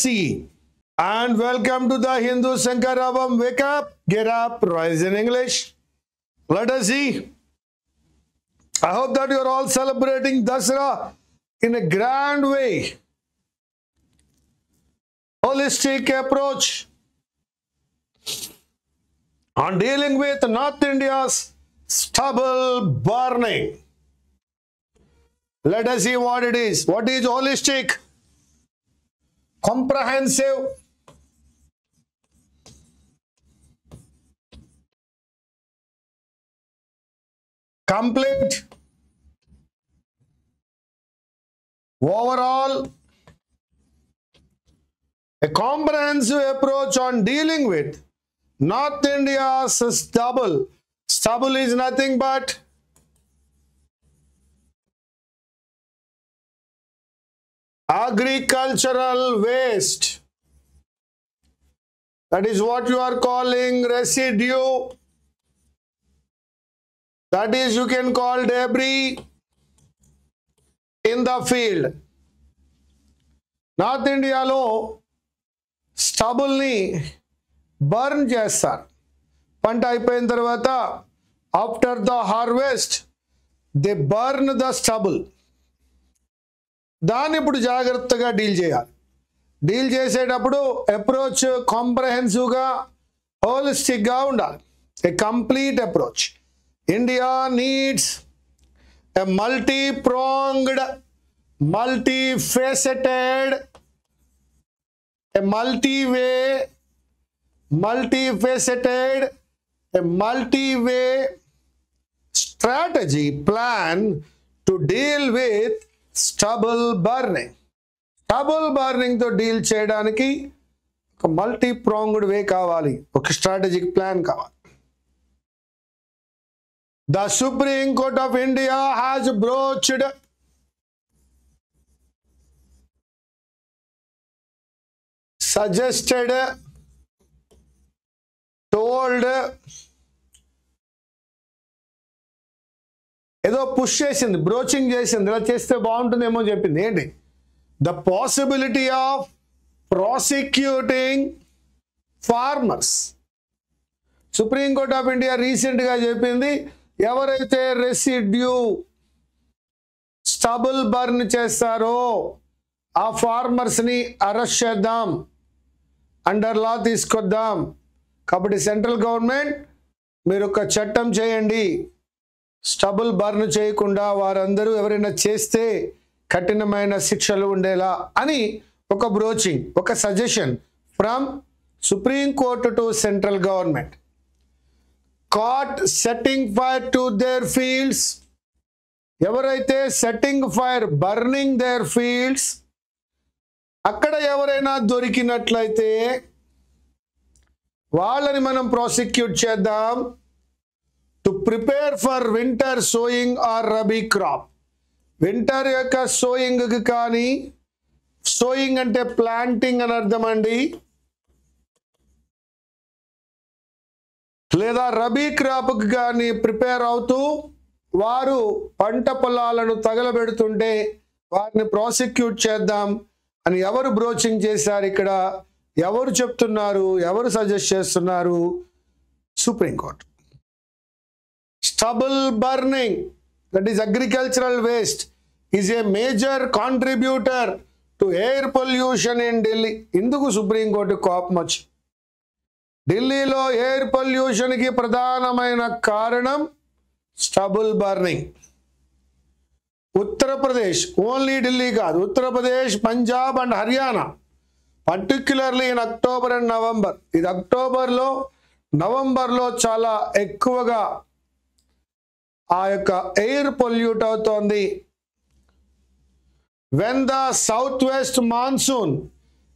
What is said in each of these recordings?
see. And welcome to the Hindu Sankaravam. Wake up, get up, rise in English. Let us see. I hope that you are all celebrating Dasara in a grand way. Holistic approach on dealing with North India's stubble burning. Let us see what it is. What is holistic? Comprehensive, complete, overall, a comprehensive approach on dealing with North India's stubble. Stubble is nothing but agricultural waste. That is what you are calling residue. That is, you can call debris in the field. North India lo stubble ni burn chestar. Panta ayipoyin tarvata, after the harvest, they burn the stubble. దాన్ని ఇప్పుడు జాగ్రత్తగా deal చేయాలి. Deal చేసేటప్పుడు approach కాంప్రహెన్సివ్గా, హోలిస్టిక్గా ఉండాలి. A complete approach. India needs a multi-pronged, multi-faceted, a multi-faceted, a multi-way strategy plan to deal with stubble burning. Stubble burning తో deal చేయడానికి ఒక మల్టీ-ప్రాంగ్డ్ వే కావాలి, ఒక స్ట్రాటజిక్ ప్లాన్ కావాలి. The Supreme Court of India has broached suggested, told, ఏదో push చేసింది, బ్రోచింగ్ చేసింది, ఇలా చేస్తే బాగుంటుందేమో చెప్పింది. ఏంటి? The possibility of prosecuting farmers. Supreme Court of India రీసెంట్గా చెప్పింది, ఎవరైతే రెసిడ్యూ స్టబుల్ బర్న్ చేస్తారో ఆ ఫార్మర్స్ని అరెస్ట్ చేద్దాం, అండర్ లా తీసుకొద్దాం. కాబట్టి సెంట్రల్ గవర్నమెంట్ మీరు ఒక చట్టం చేయండి, స్టబుల్ బర్న్ చేయకుండా వారందరూ ఎవరైనా చేస్తే కఠినమైన శిక్షలు ఉండేలా అని ఒక బ్రోచింగ్, ఒక suggestion from Supreme Court to central government. Caught setting fire to their fields. ఎవరైతే setting fire, burning their fields, అక్కడ ఎవరైనా దొరికినట్లయితే వాళ్ళని మనం ప్రాసిక్యూట్ చేద్దాం. To prepare for winter sowing or rabi crop. Winter యొక్క సోయింగ్కి కానీ, సోయింగ్ అంటే ప్లాంటింగ్ అని అర్థం అండి, లేదా రబీ క్రాప్కి కానీ ప్రిపేర్ అవుతూ వారు పంట పొలాలను తగలబెడుతుంటే వారిని ప్రాసిక్యూట్ చేద్దాం అని ఎవరు బ్రోచింగ్ చేశారు? ఇక్కడ ఎవరు చెప్తున్నారు, ఎవరు సజెస్ట్ చేస్తున్నారు? Supreme court. Stubble burning, that is agricultural waste, is a major contributor to air pollution in Delhi. ఇందుకు సుప్రీంకోర్టు కోపం వచ్చి, ఢిల్లీలో ఎయిర్ పొల్యూషన్కి ప్రధానమైన కారణం stubble burning. Uttar Pradesh, only Delhi కాదు, Uttar Pradesh, Punjab and Haryana, particularly in October and November. ఇది అక్టోబర్లో, నవంబర్లో చాలా ఎక్కువగా ఆ యొక్క ఎయిర్ పొల్యూట్ అవుతోంది. when the southwest monsoon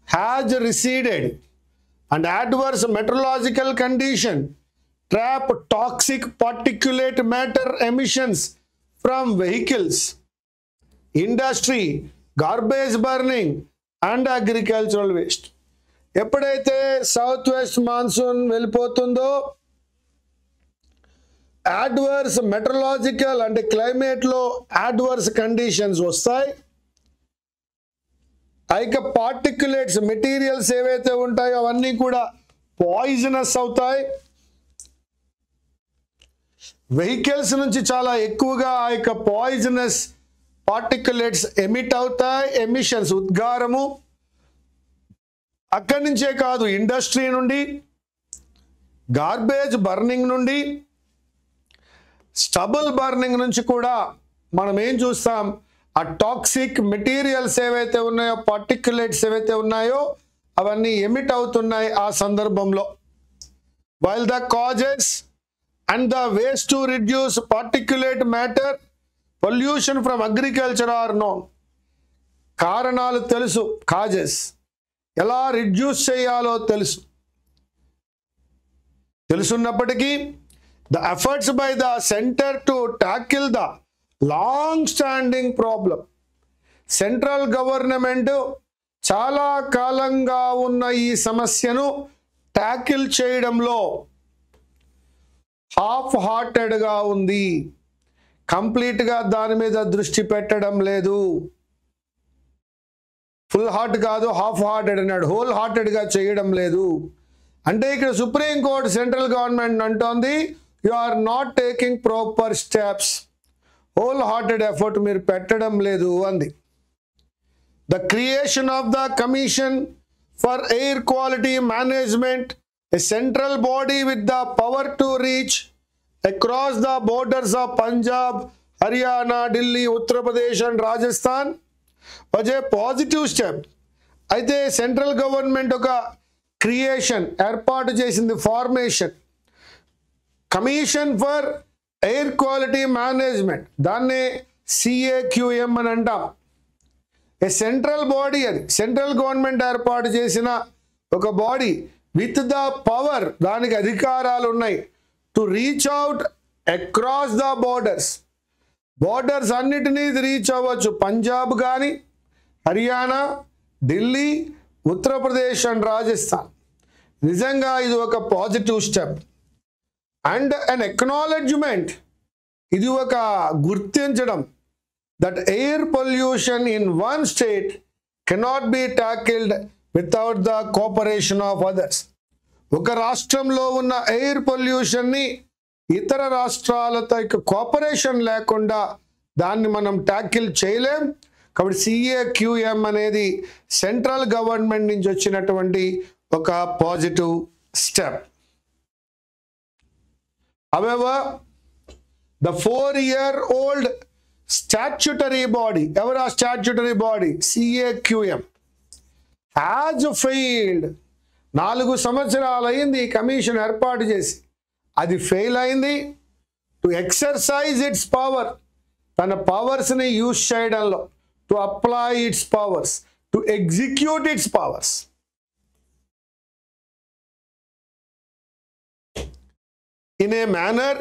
has receded and adverse meteorological condition trap toxic particulate matter emissions from vehicles, industry, garbage burning and agricultural waste. ఎప్పుడైతే south west monsoon వెళ్ళిపోతుందో adverse meteorological అంటే క్లైమేట్లో adverse కండిషన్స్ వస్తాయి. ఆ యొక్క particulates materials ఏవైతే ఉంటాయో అవన్నీ కూడా పాయిజనస్ అవుతాయి. వెహికల్స్ నుంచి చాలా ఎక్కువగా ఆ యొక్క పాయిజనస్ పార్టిక్యులేట్స్ ఎమిట్ అవుతాయి. ఎమిషన్స్, ఉద్గారము. అక్కడి నుంచే కాదు, ఇండస్ట్రీ నుండి, గార్బేజ్ బర్నింగ్ నుండి, స్టబుల్ బర్నింగ్ నుంచి కూడా మనం ఏం చూస్తాం, ఆ టాక్సిక్ మెటీరియల్స్ ఏవైతే ఉన్నాయో, పార్టిక్యులేట్స్ ఏవైతే ఉన్నాయో అవన్నీ ఎమిట్ అవుతున్నాయి ఆ సందర్భంలో. While the causes and the ways to reduce particulate matter pollution from agriculture are known. కారణాలు తెలుసు, కాజెస్ ఎలా రిడ్యూస్ చేయాలో తెలుసున్నప్పటికీ the efforts by the center to tackle the long standing problem, central government చాలా కాలంగా ఉన్న ఈ సమస్యను ట్యాకిల్ చేయడంలో హాఫ్ హార్టెడ్గా ఉంది. కంప్లీట్గా దాని మీద దృష్టి పెట్టడం లేదు. ఫుల్ హార్ట్ కాదు, హాఫ్ హార్టెడ్ అన్నాడు, హోల్ హార్టెడ్గా చేయడం లేదు. అంటే ఇక్కడ సుప్రీంకోర్టు సెంట్రల్ గవర్నమెంట్ అంటోంది, you are not taking proper steps, whole hearted effort మీరు పెట్టడం లేదు అంది. The creation of the commission for air quality management, a central body with the power to reach across the borders of Punjab, Haryana, Delhi, Uttar Pradesh and Rajasthan was a positive step. అయితే central government ఒక creation ఏర్పాటు చేసింది, formation, commission for air quality management, దాన్నే CAQM అని అంటాం. ఏ central body, అది central government ఏర్పాటు చేసిన ఒక బాడీ విత్ ద పవర్, దానికి అధికారాలు ఉన్నాయి, to reach out across the borders అన్నిటినీ రీచ్ అవ్వచ్చు. పంజాబ్ కానీ, హర్యానా, ఢిల్లీ, ఉత్తరప్రదేశ్ అండ్ రాజస్థాన్. నిజంగా ఇది ఒక positive step and an acknowledgement, ఇది ఒక గుర్తించడం, that air pollution in one state cannot be tackled without the cooperation of others. ఒక రాష్ట్రంలో ఉన్న ఎయిర్ పొల్యూషన్ని ఇతర రాష్ట్రాలతో కోఆపరేషన్ లేకుండా దాన్ని మనం టాకిల్ చేయలేం. కాబట్టి CAQM అనేది సెంట్రల్ గవర్నమెంట్ నుంచి వచ్చినటువంటి ఒక positive step. However, the 4-year-old statutory body, ever a statutory body, CAQM, has failed. 4 సంవత్సరాలు అయింది ఈ కమిషన్ ఏర్పాటు చేసి, అది ఫెయిల్ అయింది. టు ఎక్సర్సైజ్ ఇట్స్ పవర్, తన పవర్స్ని యూజ్ చేయడంలో, to apply it's powers, to execute it's powers. in a manner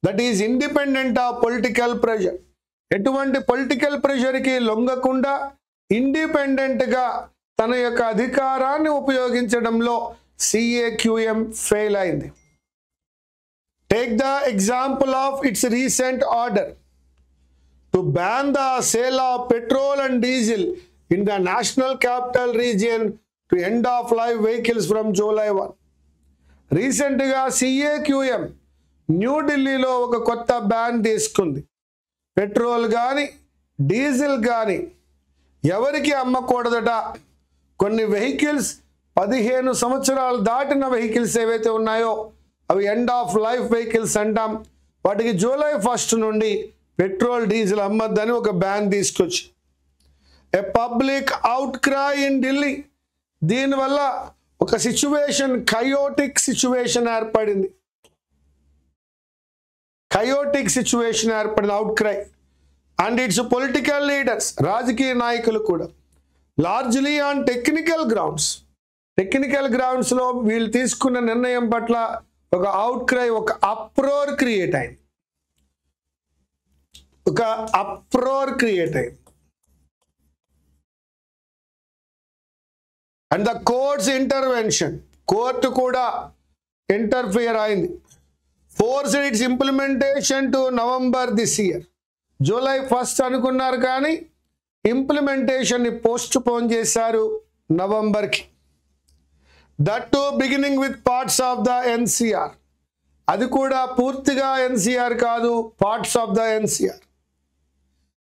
that is independent of political pressure. ఎటువంటి పొలిటికల్ ప్రెషర్కి లొంగకుండా ఇండిపెండెంట్గా తన యొక్క అధికారాన్ని ఉపయోగించడంలో CAQM ఫెయిల్ అయింది. Take the example of it's recent order to ban the sale of petrol and diesel in the national capital region to end of life vehicles from July 1. రీసెంట్గా CAQM న్యూఢిల్లీలో ఒక కొత్త బ్యాన్ తీసుకుంది. Petrol కానీ, diesel కానీ ఎవరికి అమ్మకూడదట. కొన్ని vehicles 15 సంవత్సరాలు దాటిన వెహికల్స్ ఏవైతే ఉన్నాయో అవి ఎండ్ ఆఫ్ లైఫ్ వెహికల్స్ అంటాం. వాటికి July 1 నుండి పెట్రోల్, డీజిల్ అమ్మద్దని ఒక బ్యాన్ తీసుకొచ్చి, a public outcry in Delhi. దీనివల్ల ఒక సిచ్యువేషన్, కయోటిక్ సిచ్యువేషన్ ఏర్పడింది. Outcry and its political leaders, రాజకీయ నాయకులు కూడా లార్జ్లీ ఆన్ టెక్నికల్ గ్రౌండ్స్లో వీళ్ళు తీసుకున్న నిర్ణయం పట్ల ఒక అవుట్ క్రై, ఒక అప్రోర్ క్రియేట్ అయింది. And the courts intervention, court కూడా ఇంటర్ఫియర్ అయింది. Forced it's implementation to November this year. July 1 అనుకున్నారు కానీ ఇంప్లిమెంటేషన్ ని పోస్ట్ పోన్ చేశారు నవంబర్కి. That to beginning with parts of the NCR. అది కూడా పూర్తిగా ఎన్సిఆర్ కాదు, parts of the NCR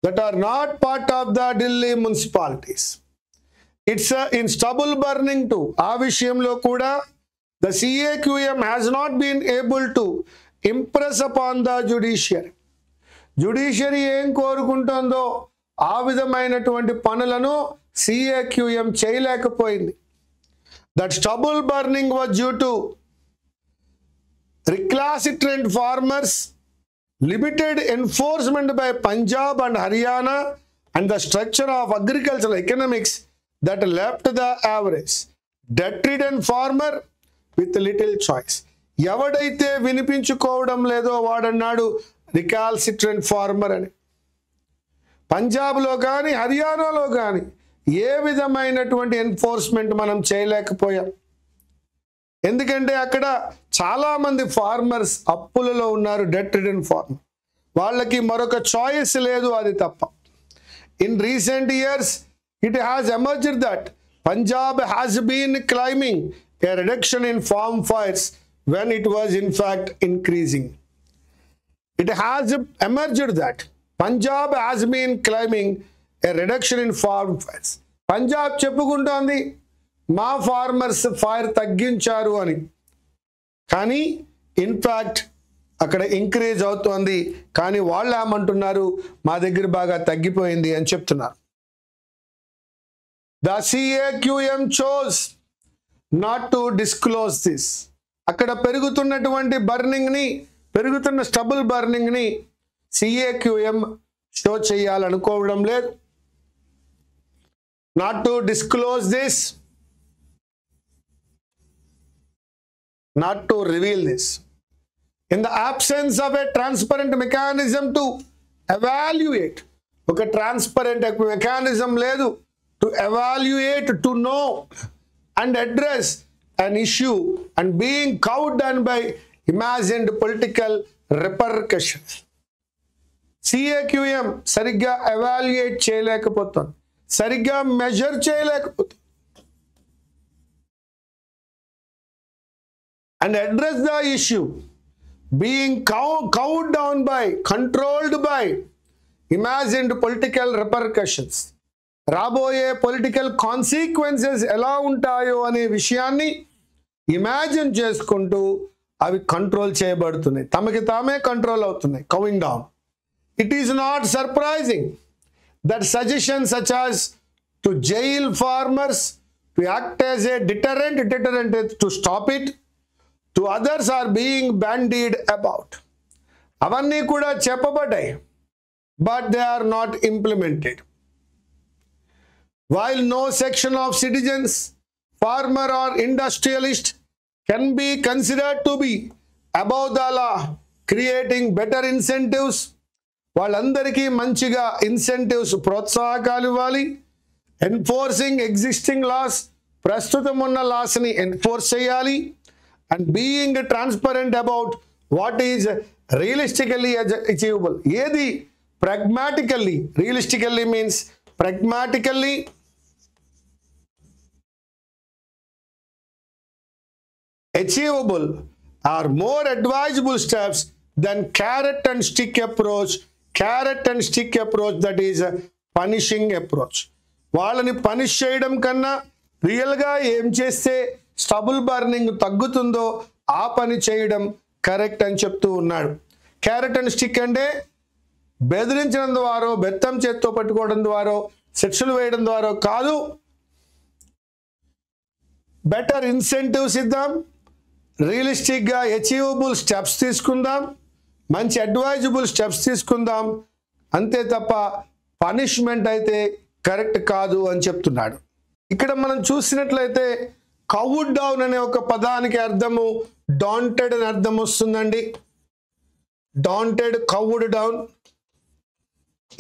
that are not part of the Delhi municipalities. It's in stubble burning too. ఆ విషయంలో కూడా the CAQM has not been able to impress upon the judiciary. Judiciary ఏం కోరుకుంటుందో ఆ విధమైనటువంటి పనులను CAQM చేయలేకపోయింది. That stubble burning was due to recalcitrant farmers, limited enforcement by Punjab and Haryana, and the structure of agricultural economics that left the average debt-ridden farmer with little choice. ఎవడైతే వినిపించుకోవడం లేదో వాడన్నాడు రికాల్సిట్రెంట్ farmer అని. పంజాబ్లో కానీ హర్యానాలో కానీ ఏ విధమైనటువంటి enforcement మనం చేయలేకపోయాం. ఎందుకంటే అక్కడ చాలామంది ఫార్మర్స్ అప్పులలో ఉన్నారు, డెట్ రిడెన్ ఫార్మర్. వాళ్ళకి మరొక చాయిస్ లేదు అది తప్ప. In recent years it has emerged that Punjab has been claiming a reduction in farm fires when it was in fact increasing. It has emerged that Punjab has been claiming a reduction in farm fires. Punjab చెప్పుకుంటోంది మా farmers fire తగ్గించారు అని, కానీ in fact అక్కడ increase అవుతోంది. కానీ వాళ్ళు ఏమంటున్నారు, మా దగ్గర బాగా తగ్గిపోయింది అని చెప్తున్నారు. The CAQM chose not to disclose this. అక్కడ పెరుగుతున్నటువంటి పెరుగుతున్న స్టబుల్ బర్నింగ్ని CAQM షో చేయాలనుకోవడం లేదు. Not to disclose this, not to reveal this. In the absence of a transparent mechanism to evaluate, ఒక ట్రాన్స్పరెంట్ మెకానిజం లేదు to evaluate, to know and address an issue, and being cowed down by imagined political repercussions. CAQM సరిగ్గా evaluate చేయలేకపోతుంది, సరిగ్గా measure చేయలేకపోతుంది. And address the issue, being cowed down by, controlled by imagined political repercussions. రాబోయే political consequences ఎలా ఉంటాయో అనే విషయాన్ని imagine చేసుకుంటూ అవి control చేయబడుతున్నాయి, తమకి తామే కంట్రోల్ అవుతున్నాయి, cowing down. It is not surprising that suggestions such as to jail farmers, to act as a deterrent to stop it, to others are being bandied about. అవన్నీ కూడా చెప్పబడ్డాయి, but they are not implemented. While no section of citizens, farmer or industrialist can be considered to be above the law, creating better incentives, వాళ్ళందరికీ మంచిగా incentives ప్రోత్సాహకాలు ఇవ్వాలి, enforcing existing laws, ప్రస్తుతం ఉన్న లాస్ని ఎన్ఫోర్స్ చేయాలి, and being transparent about what is realistically achievable. ఏది pragmatically, realistically means pragmatically achievable are more advisable steps than carrot and stick approach. Carrot and stick approach, that is a punishing approach. వాళ్ళని punish చేయడం కన్నా రియల్గా ఏం చేస్తే stubble burning తగ్గుతుందో ఆ పని చేయడం కరెక్ట్ అని చెప్తూ ఉన్నాడు. క్యారెట్ అండ్ స్టిక్ అంటే బెదిరించడం ద్వారా, బెత్తం చేత్తో పట్టుకోవడం ద్వారా, శిక్షలు వేయడం ద్వారా కాదు. బెటర్ ఇన్సెంటివ్స్ ఇద్దాం, రియలిస్టిక్గా అచీవబుల్ స్టెప్స్ తీసుకుందాం, మంచి అడ్వైజబుల్ స్టెప్స్ తీసుకుందాం, అంతే తప్ప పనిష్మెంట్ అయితే కరెక్ట్ కాదు అని చెప్తున్నాడు. ఇక్కడ మనం చూసినట్లయితే కౌడ్ డౌన్ అనే ఒక పదానికి అర్థము డాంటెడ్ అని అర్థం వస్తుందండి. డాంటెడ్, కౌడ్ డౌన్,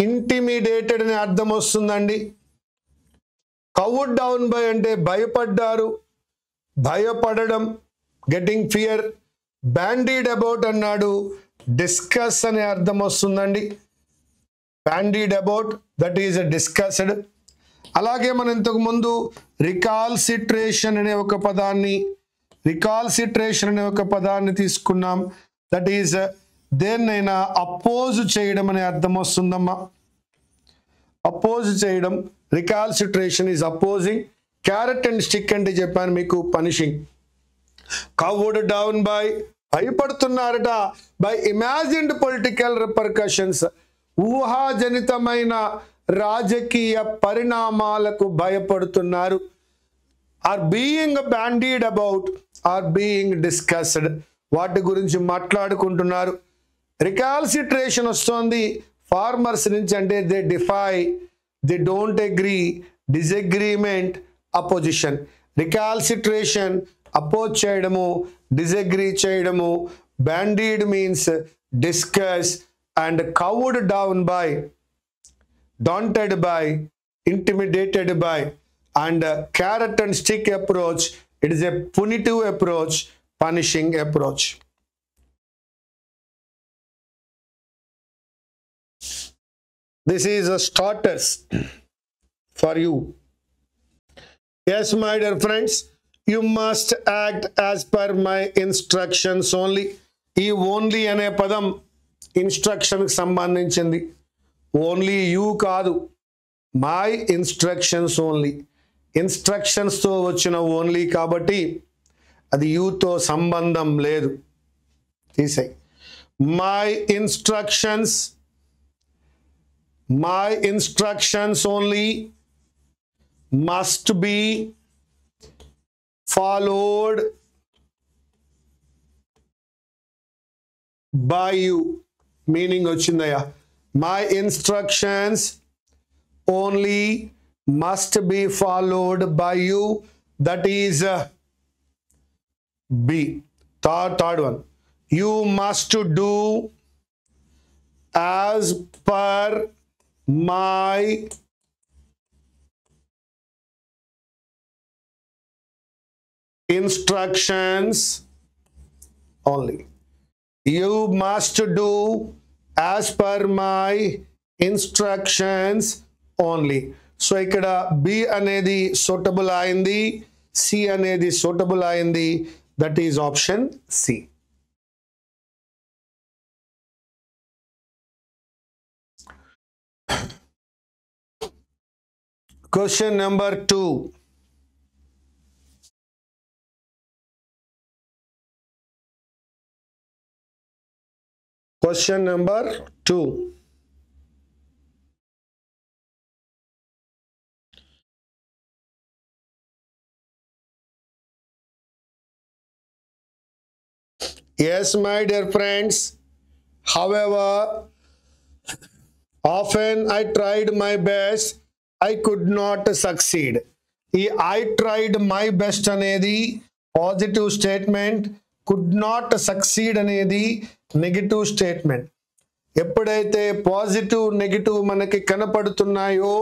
ఇంటిమిడేటెడ్ అనే అర్థం వస్తుందండి. కౌడ్ డౌన్ బై అంటే భయపడ్డారు, భయపడడం, గెటింగ్ ఫియర్. బ్యాండీడ్ అబౌట్ అన్నాడు, డిస్కస్ అనే అర్థం వస్తుందండి. bandied about, that is discussed. అలాగే మనం ఇంతకు ముందు రికాల్సిట్రేషన్ అనే ఒక పదాన్ని తీసుకున్నాం. దట్ ఈస్ దేన్నైనా అపోజ్ చేయడం అనే అర్థం వస్తుందమ్మా. అపోజ్ చేయడం, recalcitration is opposing. Carrot and stick అంటే చెప్పాను మీకు, పనిషింగ్. కవ్డ్ డౌన్ బై, భయపడుతున్నారట, బై ఇమాజిన్డ్ పొలిటికల్ రిపర్కషన్స్, ఊహాజనితమైన రాజకీయ పరిణామాలకు భయపడుతున్నారు. Are being bandied about, are being discussed, వాటి గురించి మాట్లాడుకుంటున్నారు. రికాల్సిట్రేషన్ వస్తోంది ఫార్మర్స్ నుంచి, అంటే they defy, they don't agree, disagreement, opposition. Recalcitration oppose చేయడము, డిసగ్రీ చేయడము. Bandied means discuss, and cowed down by, daunted by, intimidated by. And carrot and stick approach, it is a punitive approach, punishing approach. This is a starters for you. Yes, my dear friends, you must act as per my instructions only. ఈ only అనే పదం ఇన్స్ట్రక్షన్కి సంబంధించింది. Only you కాదు, my instructions only. ఇన్స్ట్రక్షన్స్తో వచ్చిన only కాబట్టి అది యూతో సంబంధం లేదు, తీసేయి. My instructions only must be followed by you. Meaning వచ్చిందయ్యా. My instructions only must be followed by you. That is B. Third one. You must do as per my instructions only. You must do as per my instructions only. So ఇక్కడ B అనేది suitable అయింది, C అనేది suitable అయింది. That is option C. Question number 2. Question number 2. Yes, my dear friends. However, often I tried my best, I could not succeed. ఈ I tried my best అనేది positive statement, could not succeed అనేది negative statement. ఎప్పుడైతే positive negative మనకి కనపడుతున్నాయో,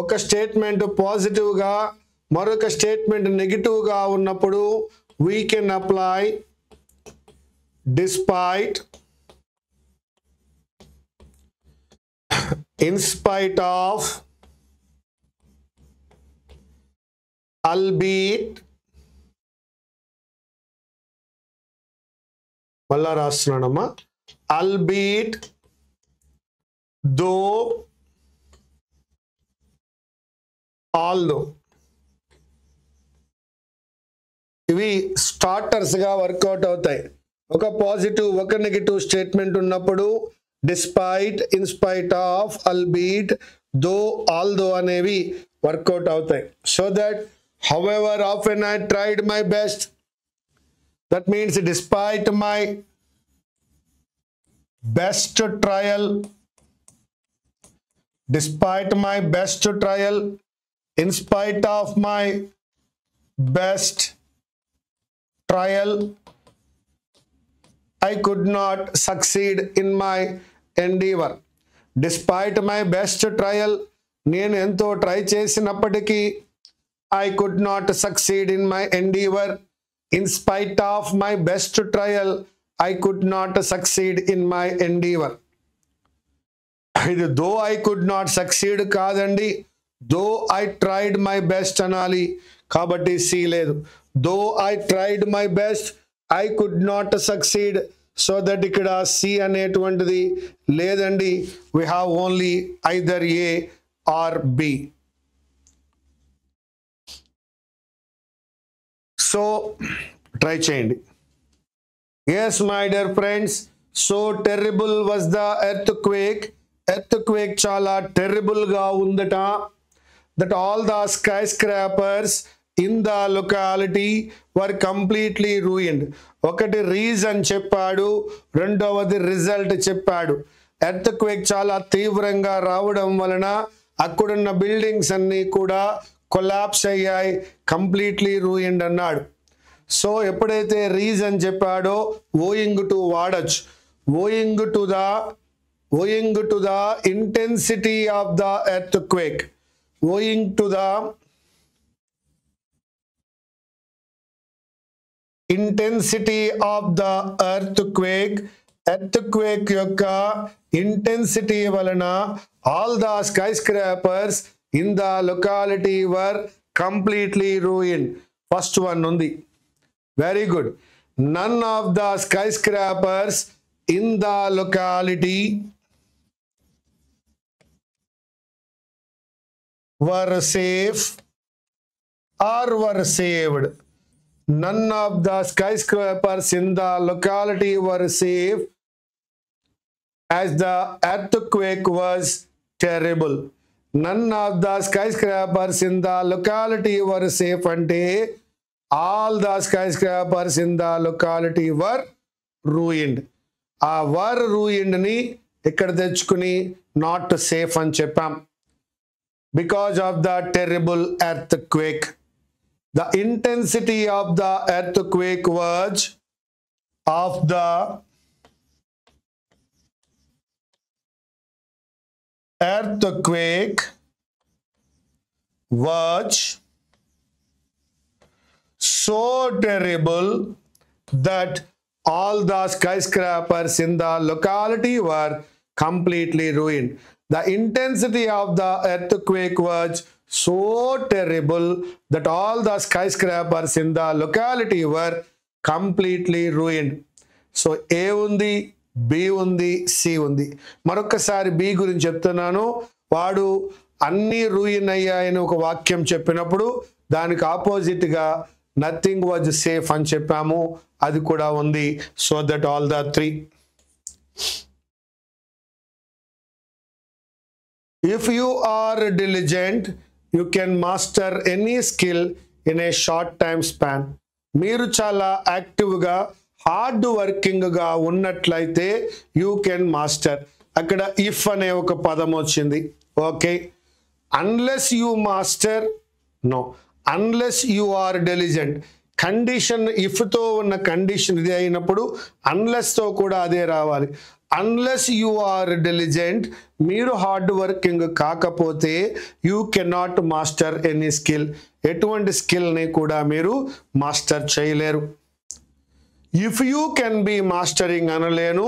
ఒక statement పాజిటివ్గా మరొక statement నెగిటివ్గా ఉన్నప్పుడు we can apply despite, in spite of, albeit, మళ్ళా రాస్తున్నానమ్మా, albeit, though, although. ఇవి స్టార్టర్స్గా వర్కౌట్ అవుతాయి. ఒక పాజిటివ్ ఒక నెగిటివ్ స్టేట్మెంట్ ఉన్నప్పుడు despite, in spite of, albeit, though, although అనేవి వర్కౌట్ అవుతాయి. So that however often I tried my best, that means despite my best trial, despite my best trial, in spite of my best trial, I could not succeed in my endeavor. Despite my best trial, నేను ఎంతో try చేసినప్పటికీ I could not succeed in my endeavor. In spite of my best trial, I could not succeed in my endeavor. ఇది though I could not succeed కాదండి, though I tried my best అనాలి. కాబట్టి C లేదు. Though I tried my best I could not succeed. So that ఇక్కడ C అనేటువంటిది లేదండి. We have only either A or B. So try చేయండి. Yes my dear friends, so terrible was the earthquake. Earthquake చాలా terrible గా ఉందట. That all the skyscrapers in the locality were completely ruined. ఒకటి reason చెప్పాడు, రెండవది result చెప్పాడు. Earthquake చాలా తీవ్రంగా రావడం వలన అక్కడున్న బిల్డింగ్స్ అన్నీ కూడా కొలాప్స్ అయ్యాయి, కంప్లీట్లీ రూయిన్డ్ అన్నాడు. సో ఎప్పుడైతే రీజన్ చెప్పాడో ఓయింగ్ టు వాడచ్చు. Owing to the intensity of the earthquake. Owing to the intensity of the earthquake. Earthquake యొక్క ఇంటెన్సిటీ వలన all the skyscrapers in the locality were completely ruined. First one ఉంది. Very good. None of the skyscrapers in the locality were safe or were saved. None of the skyscrapers in the locality were safe as the earthquake was terrible. None of the skyscrapers in the locality were safe ante all the skyscrapers in the locality were ruined. ఆ were ruined ni ఇక్కడ తెచ్చుకుని not safe అని చెప్పాం. Because of the terrible earthquake. The intensity of the earthquake was so terrible that all the skyscrapers in the locality were completely ruined. The intensity of the earthquake was so terrible that all the skyscrapers in the locality were completely ruined. So A undi, B undi, C undi. మరొకసారి B గురించి చెప్తున్నాను. వాడు అన్ని ruin అయ్యాయని ఒక వాక్యం చెప్పినప్పుడు దానికి ఆపోజిట్ గా నథింగ్ వాజ్ సేఫ్ అని చెప్పాము. అది కూడా ఉంది. So that all the three. If you are diligent, you can master any skill in a short time span. మీరు చాలా యాక్టివ్గా హార్డ్ వర్కింగ్గా ఉన్నట్లయితే యూ కెన్ మాస్టర్. అక్కడ ఇఫ్ అనే ఒక పదం వచ్చింది. Okay, unless you master no, unless you are diligent. Condition ఇఫ్తో ఉన్న కండిషన్ ఇది అయినప్పుడు అన్లెస్తో కూడా అదే రావాలి. అన్లెస్ యూ ఆర్ డెలిజెంట్, మీరు హార్డ్ వర్కింగ్ కాకపోతే you cannot master any skill. ఎటువంటి స్కిల్ని కూడా మీరు మాస్టర్ చేయలేరు. If you can be mastering అనలేను,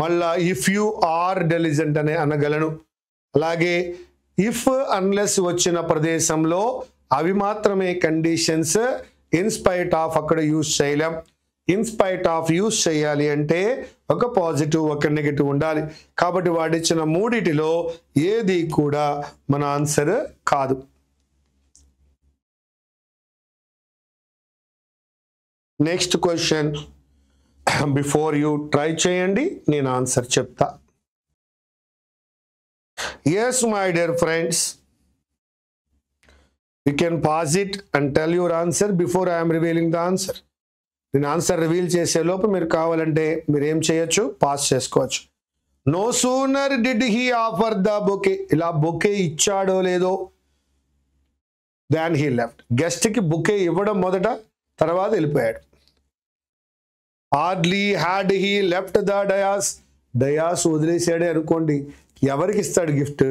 మళ్ళా ఇఫ్ యూ ఆర్ డెలిజెంట్ అనే అనగలను. అలాగే ఇఫ్ అన్లెస్ వచ్చిన ప్రదేశంలో అవి మాత్రమే కండిషన్స్. ఇన్స్పైట్ ఆఫ్ అక్కడ యూజ్ చేయలేం. ఇన్స్పైట్ ఆఫ్ యూజ్ చేయాలి అంటే ఒక పాజిటివ్ ఒక నెగటివ్ ఉండాలి. కాబట్టి వాడిచ్చిన మూడిటిలో ఏది కూడా మన ఆన్సర్ కాదు. Next question before you try చేయండి, నేను ఆన్సర్ చెప్తా. Yes my dear friends, you can pause it and tell your answer before I am revealing the answer. నేను ఆన్సర్ రివీల్ చేసే లోపు మీరు కావాలంటే మీరు ఏం చేయొచ్చు, పాస్ చేసుకోవచ్చు. No sooner did he offer the bouquet, ఇలా బొకే ఇచ్చాడో లేదో, దాన్ హీ లెఫ్ట్. గెస్ట్కి బొకే ఇవ్వడం మొదట, తర్వాత వెళ్ళిపోయాడు. Hardly had he left the dais, dais వదిలేసాడే అనుకోండి, ఎవరికి ఇస్తాడు గిఫ్ట్,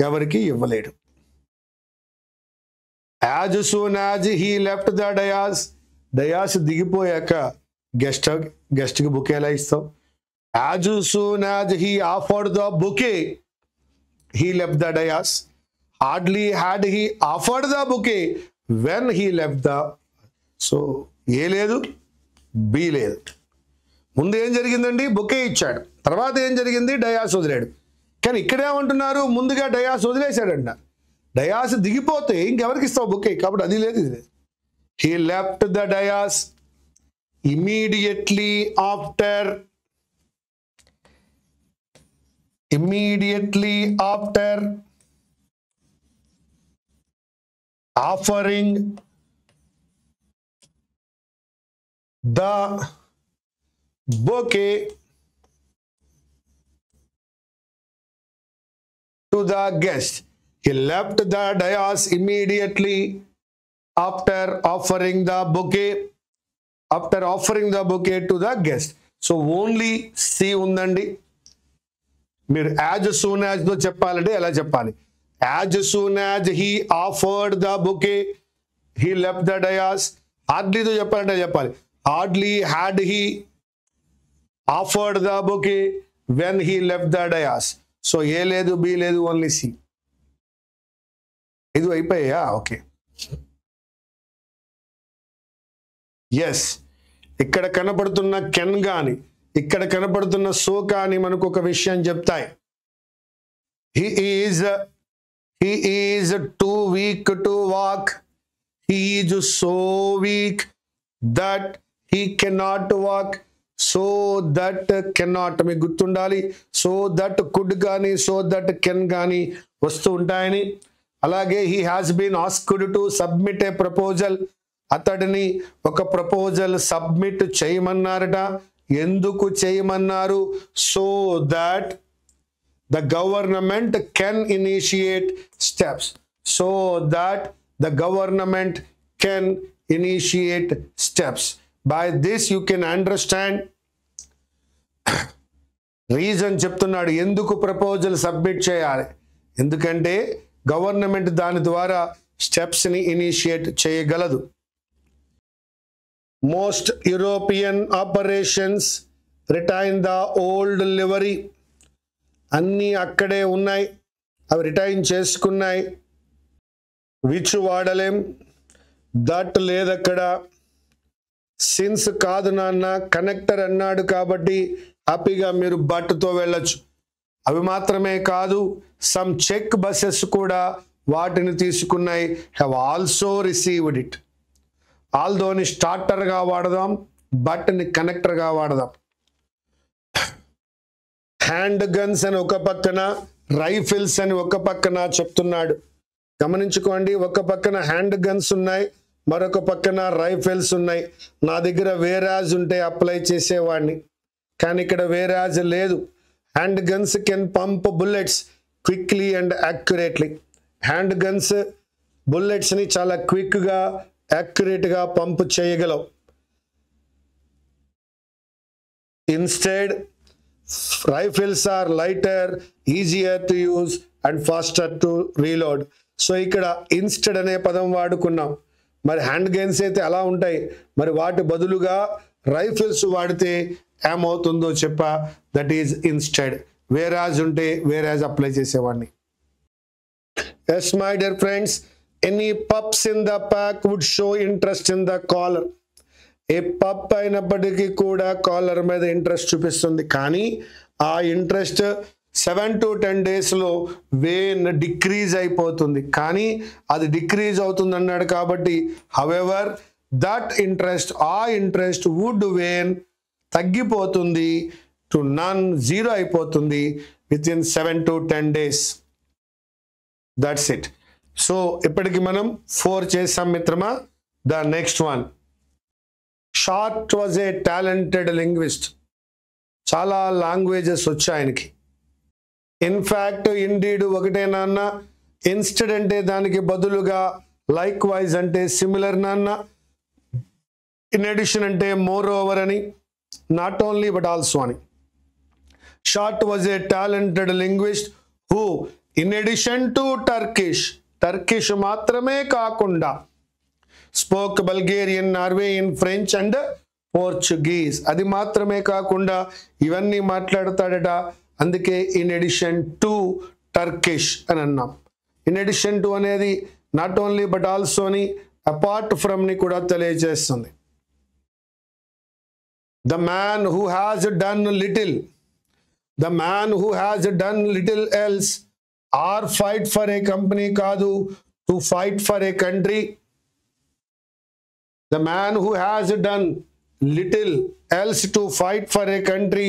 ఎవరికి ఇవ్వలేడు. As soon as he left the dais, dais దిగిపోయాక గెస్ట్కి బుకే ఎలా ఇస్తాం? As soon as he offered the bouquet, he left the dais. Hardly had he offered the bouquet when he left the. So ఏ లేదు, B లేదు. ముందు ఏం జరిగిందండి? Bouquet ఇచ్చాడు. తర్వాత ఏం జరిగింది? డయాస్ వదిలాడు. కానీ ఇక్కడేమంటున్నారు? ముందుగా డయాస్ వదిలేశాడంట. డయాస్ దిగిపోతే ఇంకెవరికి ఇస్తావు బొకే? కాబట్టి అది లేదు, ఇది లేదు. He left the dais immediately after offering the bouquet to the guest. He left the dais immediately after offering the bouquet to the guest. So only C ఉందండి. మీరు as soon as తో చెప్పాలంటే ఎలా చెప్పాలి? As soon as he offered the bouquet, he left the dais. Hardly తో చెప్పాలంటే చెప్పాలి. Hardly had he offered the bouquet when he left the dais. So ఏ లేదు, బి లేదు, ఓన్లీ సి. ఇది అయిపోయా? ఓకే. ఎస్, ఇక్కడ కనపడుతున్న కెన్ గాని ఇక్కడ కనపడుతున్న సో కానీ మనకు ఒక విషయం చెప్తాయి. He is too weak to walk. He is so weak that he cannot walk. So that cannot మీకు గుర్తుండాలి. సో దట్ కుడ్ కానీ సో దట్ కెన్ కానీ వస్తూ ఉంటాయని. అలాగే he has been asked to submit a proposal. అతడిని ఒక proposal submit చేయమన్నారట. ఎందుకు చేయమన్నారు? So that the government can initiate steps. So that the government can initiate steps. By this you can understand reason చెప్తున్నాడు ఎందుకు ప్రపోజల్ సబ్మిట్ చేయాలి. ఎందుకంటే government దాని ద్వారా స్టెప్స్ని ఇనిషియేట్ చేయగలదు. Most European operations retain the old livery. అన్నీ అక్కడే ఉన్నాయి, అవి రిటైన్ చేసుకున్నాయి. విచ్ వాడలేం, దట్ లేదక్కడ. సిన్స్ కాదు నాన్న, కనెక్టర్ అన్నాడు కాబట్టి హ్యాపీగా మీరు బట్తో వెళ్ళొచ్చు. అవి మాత్రమే కాదు, సమ్ చెక్ బసెస్ కూడా వాటిని తీసుకున్నాయి. Have also received it. ఆల్దోని స్టార్టర్గా వాడదాం, బట్ని కనెక్టర్గా వాడదాం. హ్యాండ్ గన్స్ అని ఒక పక్కన, రైఫిల్స్ అని ఒక పక్కన చెప్తున్నాడు. గమనించుకోండి, ఒక పక్కన హ్యాండ్ గన్స్ ఉన్నాయి, మరొక పక్కన రైఫిల్స్ ఉన్నాయి. నా దగ్గర వేరాజ్ ఉంటే అప్లై చేసేవాడిని, కానీ ఇక్కడ వేరాజ్ లేదు. Handguns can pump bullets quickly and accurately. Handguns బుల్లెట్స్ని చాలా క్విక్గా యాక్యురేట్గా పంప్ చేయగలవు. Instead rifles are lighter, easier to use and faster to reload. So ఇక్కడ ఇన్స్టెడ్ అనే పదం వాడుకున్నాం. మరి హ్యాండ్ గన్స్ అయితే అలా ఉంటాయి, మరి వాటి బదులుగా రైఫిల్స్ వాడితే ఏమవుతుందో చెప్పా. That is instead. వేరాజ్ ఉంటే వేరాజ్ అప్లై చేసేవాడిని. Yes my dear friends, any pups in the pack would show interest in the collar. A pup అయినప్పటికీ కూడా కాలర్ మీద ఇంట్రెస్ట్ చూపిస్తుంది, కానీ ఆ ఇంట్రెస్ట్ 7 to 10 డేస్లో వేన్ డిక్రీజ్ అయిపోతుంది. కానీ అది డిక్రీజ్ అవుతుంది అన్నాడు కాబట్టి హవెవర్ దట్ ఇంట్రెస్ట్, ఆ ఇంట్రెస్ట్ వుడ్ వేన్ తగ్గిపోతుంది టు నన్, 0 అయిపోతుంది with in 7 to 10 days. That's it. So ఇప్పటికి మనం 4 చేసాం మిత్రమా. The next one, short was a talented linguist. చాలా లాంగ్వేజెస్ వచ్చాయి ఆయనకి. ఇన్ఫ్యాక్ట్, ఇండీడ్ ఒకటే నాన్న, ఇన్స్టెడ్ అంటే దానికి బదులుగా, లైక్ వైజ్ అంటే సిమిలర్ నాన్న, ఇన్ అడిషన్ అంటే మోర్ ఓవర్ అని, నాట్ ఓన్లీ బట్ ఆల్సో అని. Short was a talented linguist who in addition to Turkish మాత్రమే కాకుండా spoke Bulgarian, Norwegian, French and Portuguese. అది మాత్రమే కాకుండా ఇవన్నీ మాట్లాడతాడట. అందుకే ఇన్ అడిషన్ టు టర్కిష్ అని అన్నాం. ఇన్ అడిషన్ టు అనేది నాట్ ఓన్లీ బట్ ఆల్సోని అపార్ట్ ఫ్రమ్ ని కూడా తెలియజేస్తుంది. The man who has done little, the man who has done little else are fight for a company కాదు, to fight for a country. The man who has done little else to fight for a country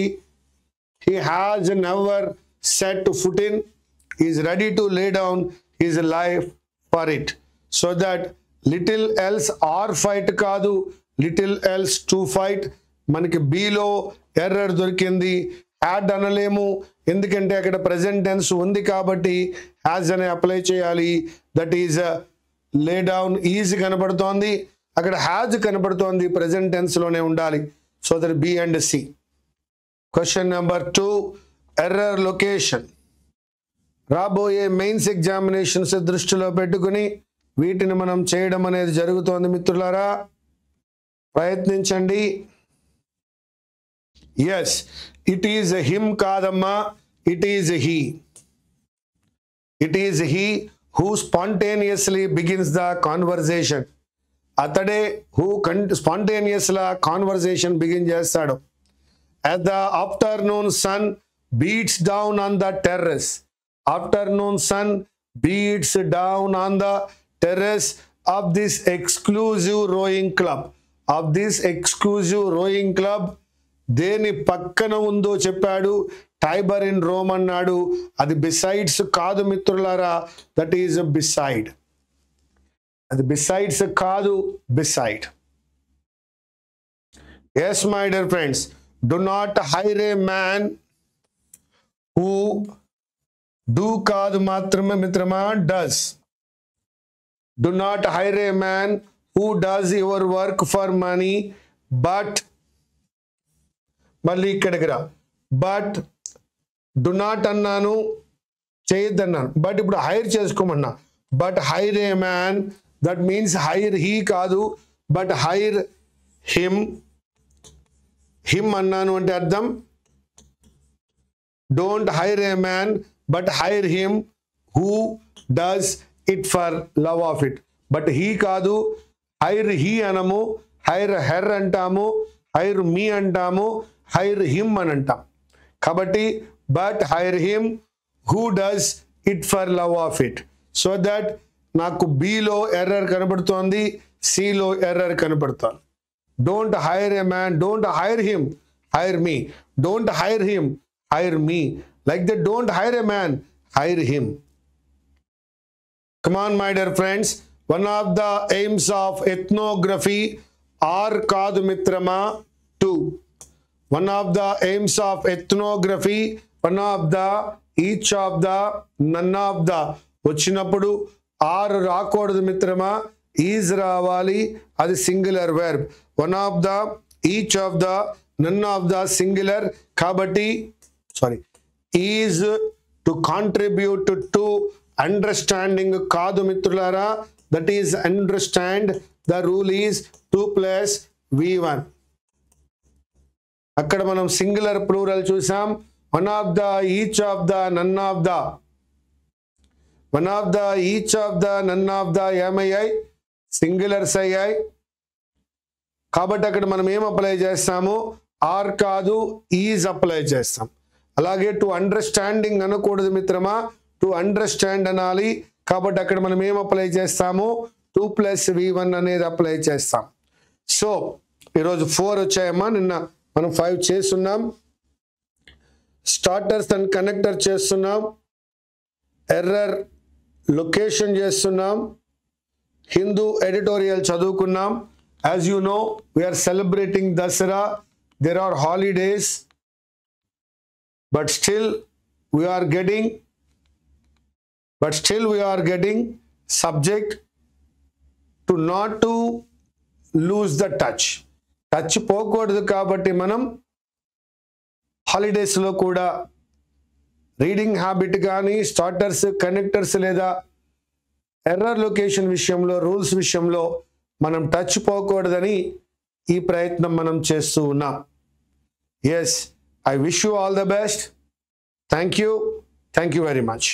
he has never set foot in, he is ready to lay down his life for it. So that little else or fight కాదు, little else to fight. మనకి బీలో error దొరికింది, had అనలేము ఎందుకంటే అక్కడ present tense ఉంది కాబట్టి has అనే apply చేయాలి. That is lay down, is కనబడుతోంది, అక్కడ హ్యాజ్ కనబడుతోంది, ప్రెజెంట్ టెన్స్ లోనే ఉండాలి. So that B and C. Question number 2, error location. రాబోయే మెయిన్స్ ఎగ్జామినేషన్స్ దృష్టిలో పెట్టుకుని వీటిని మనం చేయడం అనేది జరుగుతోంది మిత్రులారా, ప్రయత్నించండి. ఎస్, ఇట్ ఈజ్ హిమ్ కాదమ్మా, it is he. It is he who spontaneously begins the conversation. అతడే హూ స్పాంటేనియస్లా కాన్వర్జేషన్ బిగిన్ చేస్తాడు. As the afternoon sun beats down on the terrace, afternoon sun beats down on the terrace of this exclusive rowing club, of this exclusive rowing club. దేని పక్కన ఉందో చెప్పాడు, Tiber in Rome అన్నాడు, అది besides కాదు మిత్రులారా, that is beside. అది besides కాదు, beside. Yes my dear friends, do not hire a man who do కాదు మాత్రమే మిత్రమా, does. Do not hire a man who does your work for money but, మళ్ళీ ఇక్కడికి రా, బట్ డు నాట్ అన్నాను, చేయొద్దన్నాను, బట్ ఇప్పుడు హైర్ చేసుకోమన్నా. But hire a man, that means hire he కాదు, బట్ హైర్ హిమ్. హిమ్ అన్నాను అంటే అర్థం don't hire a man but hire him who does it for love of it. But he కాదు, hire he అనము, hire her అంటాము, hire me అంటాము, hire him అని అంటాం. కాబట్టి but hire him who does it for love of it. So that నాకు below error కనబడుతోంది, సిలో ఎర్రర్ కనబడుతోంది. Don't hire a man, don't hire him, hire me. Don't hire him, hire me. Like that, don't hire a man, hire him. Come on, my dear friends. One of the aims of ethnography are kaadu mitrama 2. One of the aims of ethnography, one of the, each of the, none of the. వచ్చినప్పుడు are రాకూడదు మిత్రమా, is రావాలి, అది singular verb. One of the, each of the, none of the singular. కాబట్టి is to contribute to understanding కాదు మిత్రులారా, that is understand. The rule is 2 + V1. అక్కడ మనం సింగులర్ ప్లూరల్ చూసాం. One of the, each of the, none of the. One of the, each of the, none of the ఏమయ్యాయి, సింగులర్స్ అయ్యాయి. కాబట్టి అక్కడ మనం ఏం అప్లై చేస్తాము, ఆర్ కాదు, ఈజ్ అప్లై చేస్తాం. అలాగే టు అండర్స్టాండింగ్ అనకూడదు మిత్రమా, టు అండర్స్టాండ్ అనాలి. కాబట్టి అక్కడ మనం ఏం అప్లై చేస్తాము, 2 + V1 అనేది అప్లై చేస్తాం. సో ఈరోజు 4 వచ్చాయమ్మా, నిన్న మనం 5 చేస్తున్నాం. స్టార్టర్స్ అండ్ కనెక్టర్ చేస్తున్నాం, ఎర్రర్ లొకేషన్ చేస్తున్నాం, హిందూ ఎడిటోరియల్ చదువుకున్నాం. As you know, we are celebrating Dasara. There are holidays, but still we are getting subject to not to lose the touch. Touch పోకూడదు కాబట్టి మనం హాలిడేస్ లో కూడా రీడింగ్ హ్యాబిట్ కానీ, starters, connectors లేదా error location విషయంలో, rules విషయంలో మనం టచ్ పోకూడదని ఈ ప్రయత్నం మనం చేస్తూ ఉన్నాం. Yes, I wish you all the best. Thank you very much.